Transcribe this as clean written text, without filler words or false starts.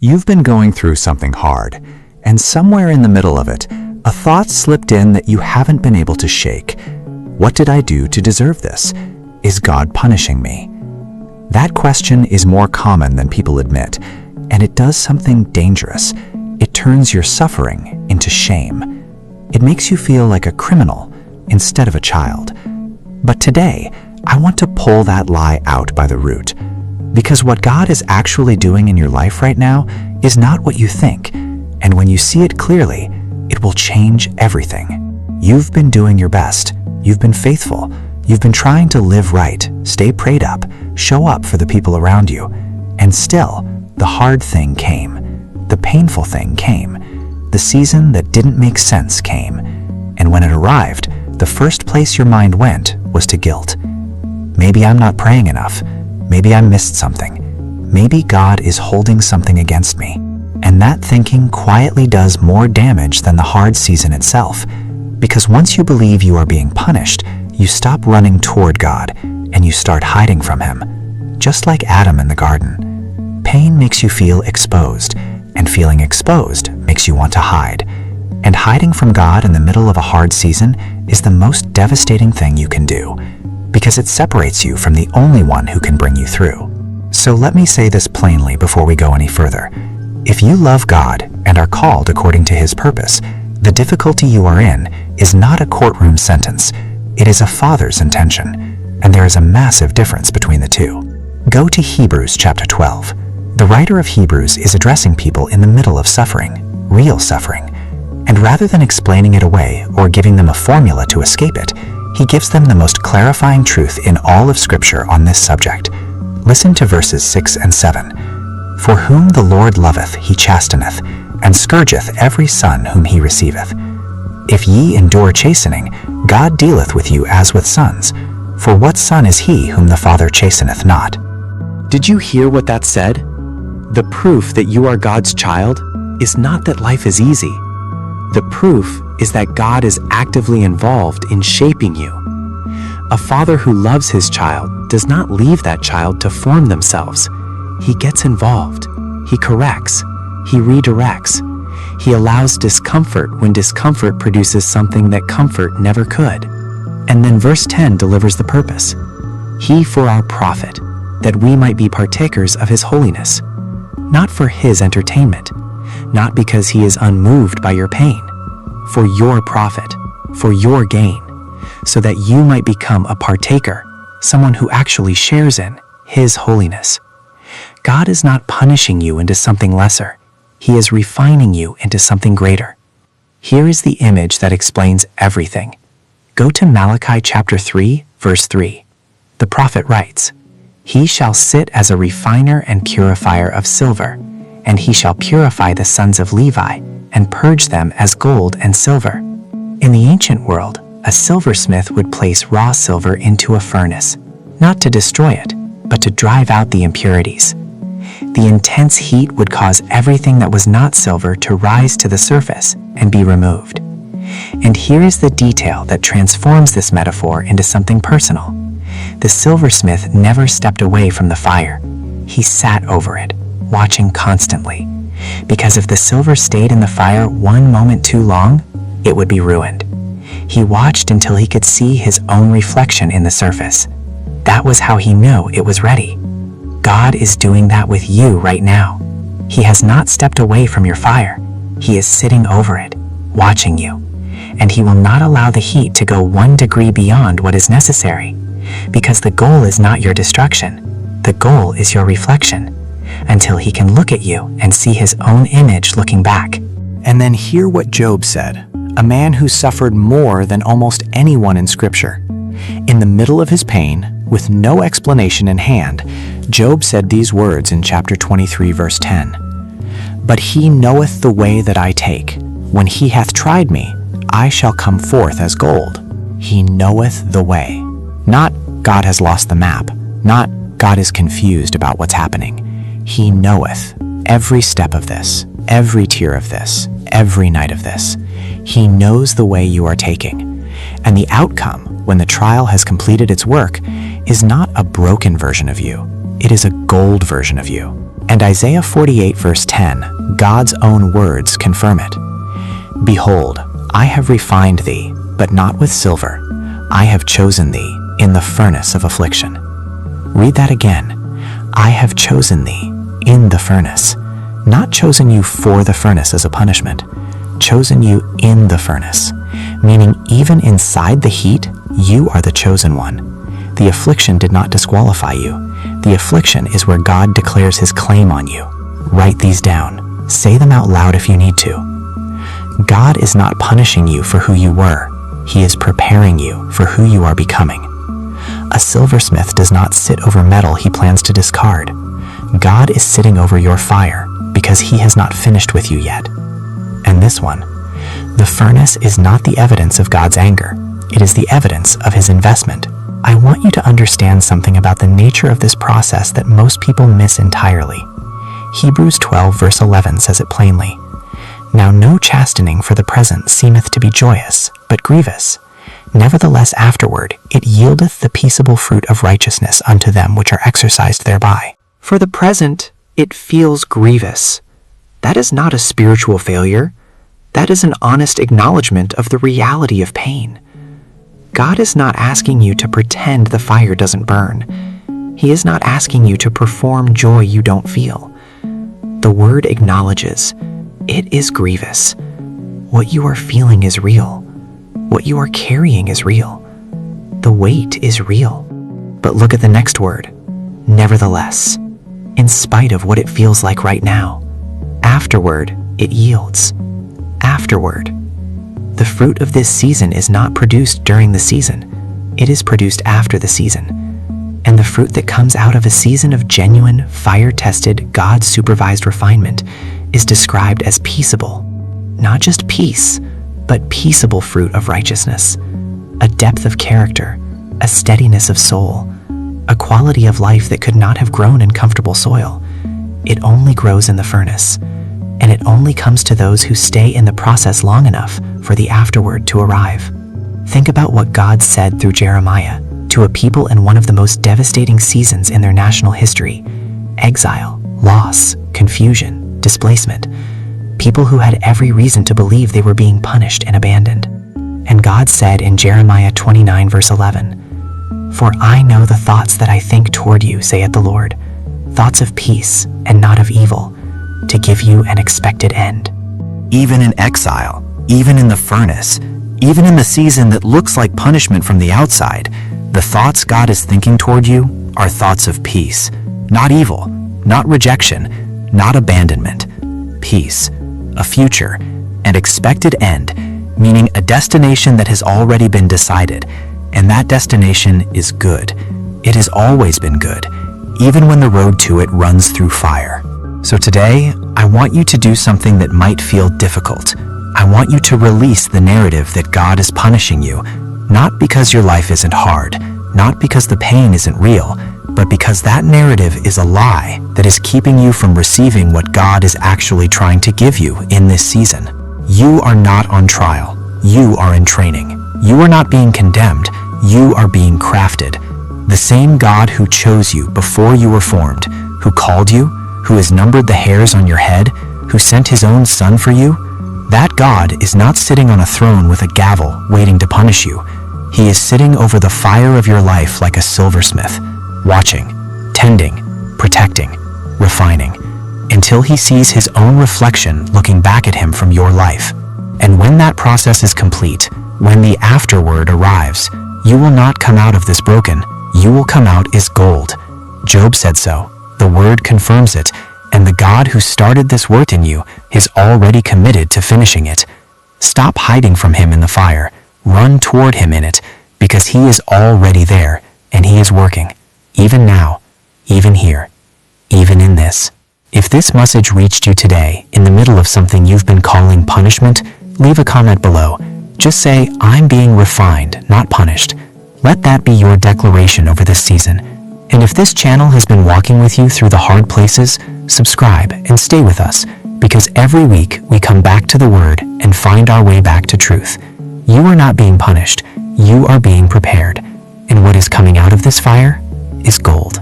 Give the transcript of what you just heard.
You've been going through something hard, and somewhere in the middle of it, a thought slipped in that you haven't been able to shake. What did I do to deserve this? Is God punishing me? That question is more common than people admit, and it does something dangerous. It turns your suffering into shame. It makes you feel like a criminal instead of a child. But today, I want to pull that lie out by the root. Because what God is actually doing in your life right now is not what you think. And when you see it clearly, it will change everything. You've been doing your best. You've been faithful. You've been trying to live right, stay prayed up, show up for the people around you. And still, the hard thing came. The painful thing came. The season that didn't make sense came. And when it arrived, the first place your mind went was to guilt. Maybe I'm not praying enough. Maybe I missed something. Maybe God is holding something against me. And that thinking quietly does more damage than the hard season itself. Because once you believe you are being punished, you stop running toward God and you start hiding from Him. Just like Adam in the garden. Pain makes you feel exposed, and feeling exposed makes you want to hide. And hiding from God in the middle of a hard season is the most devastating thing you can do, because it separates you from the only one who can bring you through. So let me say this plainly before we go any further. If you love God and are called according to His purpose, the difficulty you are in is not a courtroom sentence. It is a Father's intention, and there is a massive difference between the two. Go to Hebrews chapter 12. The writer of Hebrews is addressing people in the middle of suffering, real suffering. And rather than explaining it away or giving them a formula to escape it, he gives them the most clarifying truth in all of Scripture on this subject. Listen to verses 6 and 7. For whom the Lord loveth he chasteneth, and scourgeth every son whom he receiveth. If ye endure chastening, God dealeth with you as with sons. For what son is he whom the Father chasteneth not? Did you hear what that said? The proof that you are God's child is not that life is easy. The proof is that God is actively involved in shaping you. A father who loves his child does not leave that child to form themselves. He gets involved. He corrects. He redirects. He allows discomfort when discomfort produces something that comfort never could. And then verse 10 delivers the purpose. He for our profit, that we might be partakers of his holiness. Not for his entertainment, not because he is unmoved by your pain, for your profit, for your gain, so that you might become a partaker, someone who actually shares in his holiness. God is not punishing you into something lesser. He is refining you into something greater. Here is the image that explains everything. Go to Malachi chapter 3, verse 3. The prophet writes, He shall sit as a refiner and purifier of silver, and he shall purify the sons of Levi, and purge them as gold and silver. In the ancient world, a silversmith would place raw silver into a furnace, not to destroy it, but to drive out the impurities. The intense heat would cause everything that was not silver to rise to the surface and be removed. And here is the detail that transforms this metaphor into something personal. The silversmith never stepped away from the fire. He sat over it, watching constantly. Because if the silver stayed in the fire one moment too long, it would be ruined. He watched until he could see his own reflection in the surface. That was how he knew it was ready. God is doing that with you right now. He has not stepped away from your fire. He is sitting over it, watching you. And he will not allow the heat to go 1 degree beyond what is necessary. Because the goal is not your destruction. The goal is your reflection. Until he can look at you and see his own image looking back. And then hear what Job said, a man who suffered more than almost anyone in Scripture. In the middle of his pain, with no explanation in hand, Job said these words in chapter 23, verse 10. But he knoweth the way that I take. When he hath tried me, I shall come forth as gold. He knoweth the way. Not God has lost the map. Not God is confused about what's happening. He knoweth every step of this, every tear of this, every night of this. He knows the way you are taking. And the outcome, when the trial has completed its work, is not a broken version of you. It is a gold version of you. And Isaiah 48 verse 10, God's own words confirm it. Behold, I have refined thee, but not with silver. I have chosen thee in the furnace of affliction. Read that again. I have chosen thee in the furnace. Not chosen you for the furnace as a punishment. Chosen you in the furnace. Meaning even inside the heat, you are the chosen one. The affliction did not disqualify you. The affliction is where God declares his claim on you. Write these down. Say them out loud if you need to. God is not punishing you for who you were. He is preparing you for who you are becoming. A silversmith does not sit over metal he plans to discard. God is sitting over your fire because he has not finished with you yet. And this one, the furnace is not the evidence of God's anger. It is the evidence of his investment. I want you to understand something about the nature of this process that most people miss entirely. Hebrews 12 verse 11 says it plainly. Now no chastening for the present seemeth to be joyous, but grievous. Nevertheless afterward it yieldeth the peaceable fruit of righteousness unto them which are exercised thereby. For the present it feels grievous. That is not a spiritual failure. That is an honest acknowledgement of the reality of pain. God is not asking you to pretend the fire doesn't burn. He is not asking you to perform joy you don't feel. The word acknowledges, it is grievous. What you are feeling is real. What you are carrying is real. The weight is real. But look at the next word, nevertheless. In spite of what it feels like right now, afterward, it yields. Afterward. The fruit of this season is not produced during the season. It is produced after the season. And the fruit that comes out of a season of genuine, fire-tested, God-supervised refinement is described as peaceable. Not just peace, but peaceable fruit of righteousness. A depth of character, a steadiness of soul, a quality of life that could not have grown in comfortable soil. It only grows in the furnace. And it only comes to those who stay in the process long enough for the afterward to arrive. Think about what God said through Jeremiah to a people in one of the most devastating seasons in their national history: exile, loss, confusion, displacement. People who had every reason to believe they were being punished and abandoned. And God said in Jeremiah 29 verse 11, For I know the thoughts that I think toward you, saith the Lord, thoughts of peace and not of evil, to give you an expected end. Even in exile, even in the furnace, even in the season that looks like punishment from the outside, the thoughts God is thinking toward you are thoughts of peace, not evil, not rejection, not abandonment. Peace, a future, an expected end, meaning a destination that has already been decided, and that destination is good. It has always been good, even when the road to it runs through fire. So today, I want you to do something that might feel difficult. I want you to release the narrative that God is punishing you, not because your life isn't hard, not because the pain isn't real, but because that narrative is a lie that is keeping you from receiving what God is actually trying to give you in this season. You are not on trial. You are in training. You are not being condemned. You are being crafted. The same God who chose you before you were formed, who called you, who has numbered the hairs on your head, who sent his own Son for you, that God is not sitting on a throne with a gavel waiting to punish you. He is sitting over the fire of your life like a silversmith, watching, tending, protecting, refining, until he sees his own reflection looking back at him from your life. And when that process is complete, when the afterward arrives, you will not come out of this broken. You will come out as gold. Job said so. The word confirms it, and the God who started this work in you is already committed to finishing it. Stop hiding from him in the fire. Run toward him in it, because he is already there, and he is working, even now, even here, even in this. If this message reached you today in the middle of something you've been calling punishment, leave a comment below. Just say, I'm being refined, not punished. Let that be your declaration over this season. And if this channel has been walking with you through the hard places, subscribe and stay with us, because every week we come back to the Word and find our way back to truth. You are not being punished. You are being prepared. And what is coming out of this fire is gold.